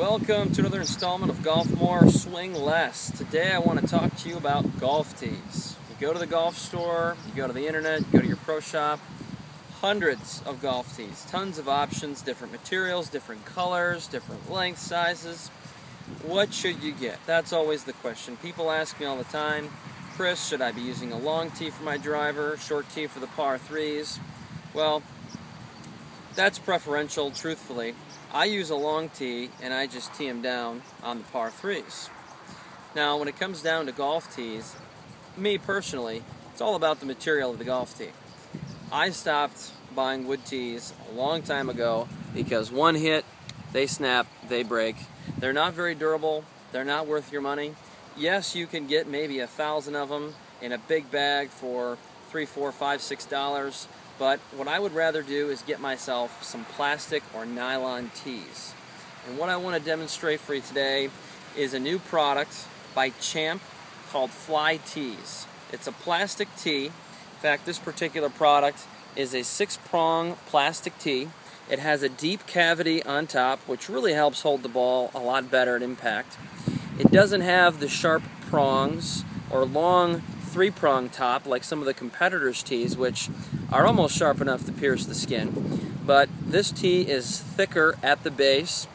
Welcome to another installment of Golf More, Swing Less. Today I want to talk to you about golf tees. You go to the golf store, you go to the internet, you go to your pro shop, hundreds of golf tees, tons of options, different materials, different colors, different length sizes. What should you get? That's always the question. People ask me all the time, Chris, should I be using a long tee for my driver, short tee for the par threes? Well, that's preferential, truthfully. I use a long tee and I just tee them down on the par threes. Now, when it comes down to golf tees, me personally, it's all about the material of the golf tee. I stopped buying wood tees a long time ago because one hit, they snap, they break. They're not very durable, they're not worth your money. Yes, you can get maybe 1,000 of them in a big bag for $3, $4, $5, $6. But what I would rather do is get myself some plastic or nylon tees. And what I want to demonstrate for you today is a new product by Champ called Fly Tees. It's a plastic tee. In fact, this particular product is a 6-prong plastic tee. It has a deep cavity on top, which really helps hold the ball a lot better at impact. It doesn't have the sharp prongs or long 3-prong top like some of the competitors' tees, which are almost sharp enough to pierce the skin. But this tee is thicker at the base,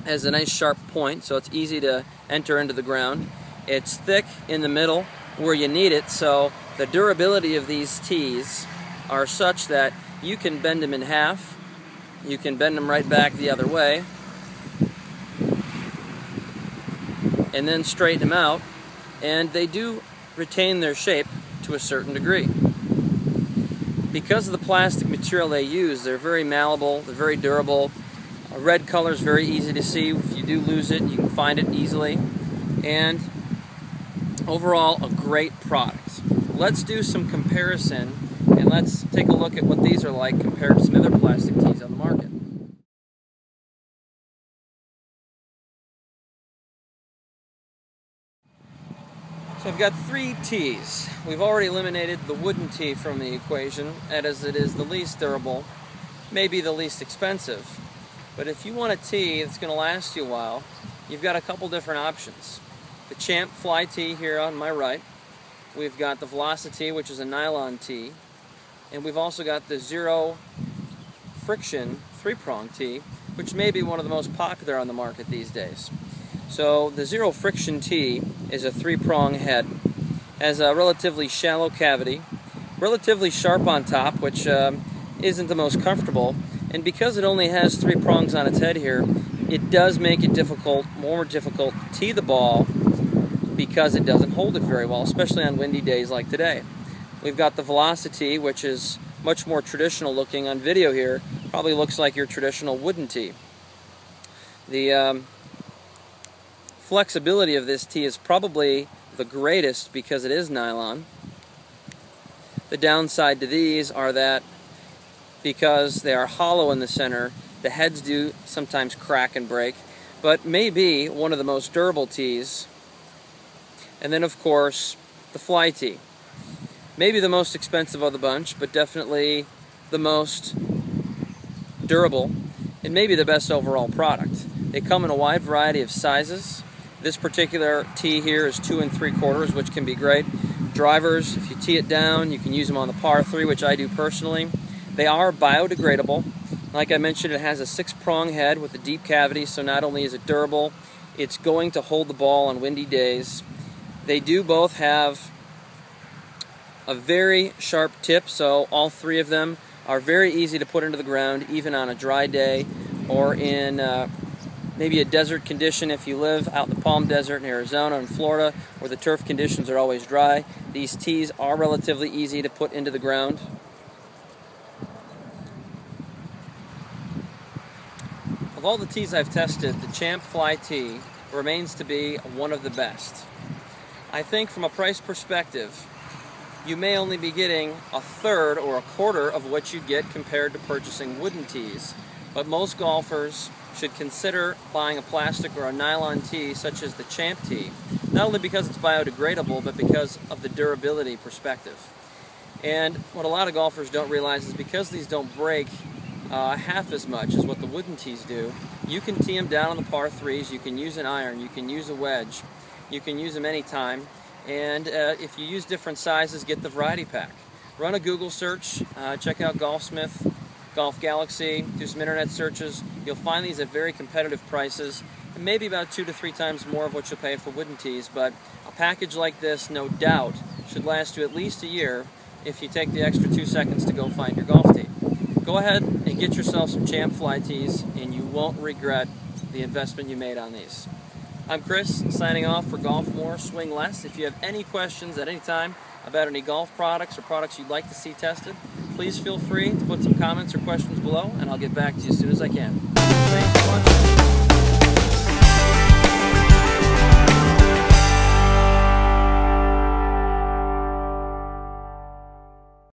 has a nice sharp point, so it's easy to enter into the ground. It's thick in the middle where you need it, so the durability of these tees are such that you can bend them in half, you can bend them right back the other way, and then straighten them out, and they do retain their shape to a certain degree. Because of the plastic material they use, they're very malleable, they're very durable. A red color is very easy to see. If you do lose it, you can find it easily. And overall, a great product. Let's do some comparison and let's take a look at what these are like compared to some other plastic tees on the market. So I've got 3 tees. We've already eliminated the wooden tee from the equation, as it is the least durable, maybe the least expensive. But if you want a tee that's going to last you a while, you've got a couple different options. The Champ Fly Tee here on my right. We've got the Velocity, which is a nylon tee. And we've also got the Zero Friction 3-prong tee, which may be one of the most popular on the market these days. So the Zero Friction tee is a 3-prong head, has a relatively shallow cavity, relatively sharp on top, which isn't the most comfortable, and because it only has 3 prongs on its head here, it does make it more difficult to tee the ball because it doesn't hold it very well, especially on windy days like today. We've got the Velocity, which is much more traditional looking on video here, probably looks like your traditional wooden tee. The flexibility of this tee is probably the greatest because it is nylon. The downside to these are that because they are hollow in the center, the heads do sometimes crack and break, but may be one of the most durable tees. And then of course the Fly Tee. Maybe the most expensive of the bunch, but definitely the most durable and maybe the best overall product. They come in a wide variety of sizes. This particular tee here is 2 3/4, which can be great. Drivers, if you tee it down, you can use them on the par 3, which I do personally. They are biodegradable. Like I mentioned, it has a 6-prong head with a deep cavity, so not only is it durable, it's going to hold the ball on windy days. They do both have a very sharp tip, so all 3 of them are very easy to put into the ground, even on a dry day or in maybe a desert condition. If you live out in the Palm Desert in Arizona and Florida, where the turf conditions are always dry, these tees are relatively easy to put into the ground. Of all the tees I've tested, the Champ Fly Tee remains to be one of the best. I think from a price perspective, you may only be getting 1/3 or 1/4 of what you'd get compared to purchasing wooden tees, but most golfers should consider buying a plastic or a nylon tee such as the Champ tee, not only because it's biodegradable, but because of the durability perspective. And what a lot of golfers don't realize is because these don't break half as much as what the wooden tees do. You can tee them down on the par 3s, you can use an iron, you can use a wedge, you can use them anytime, and if you use different sizes, get the variety pack. Run a Google search, check out Golfsmith, Golf Galaxy, do some internet searches. You'll find these at very competitive prices, and maybe about 2 to 3 times more of what you'll pay for wooden tees, but a package like this, no doubt, should last you at least a year if you take the extra 2 seconds to go find your golf tee. Go ahead and get yourself some Champ Fly tees, and you won't regret the investment you made on these. I'm Chris, signing off for Golf More, Swing Less. If you have any questions at any time about any golf products or products you'd like to see tested, please feel free to put some comments or questions below, and I'll get back to you as soon as I can. Thanks for watching.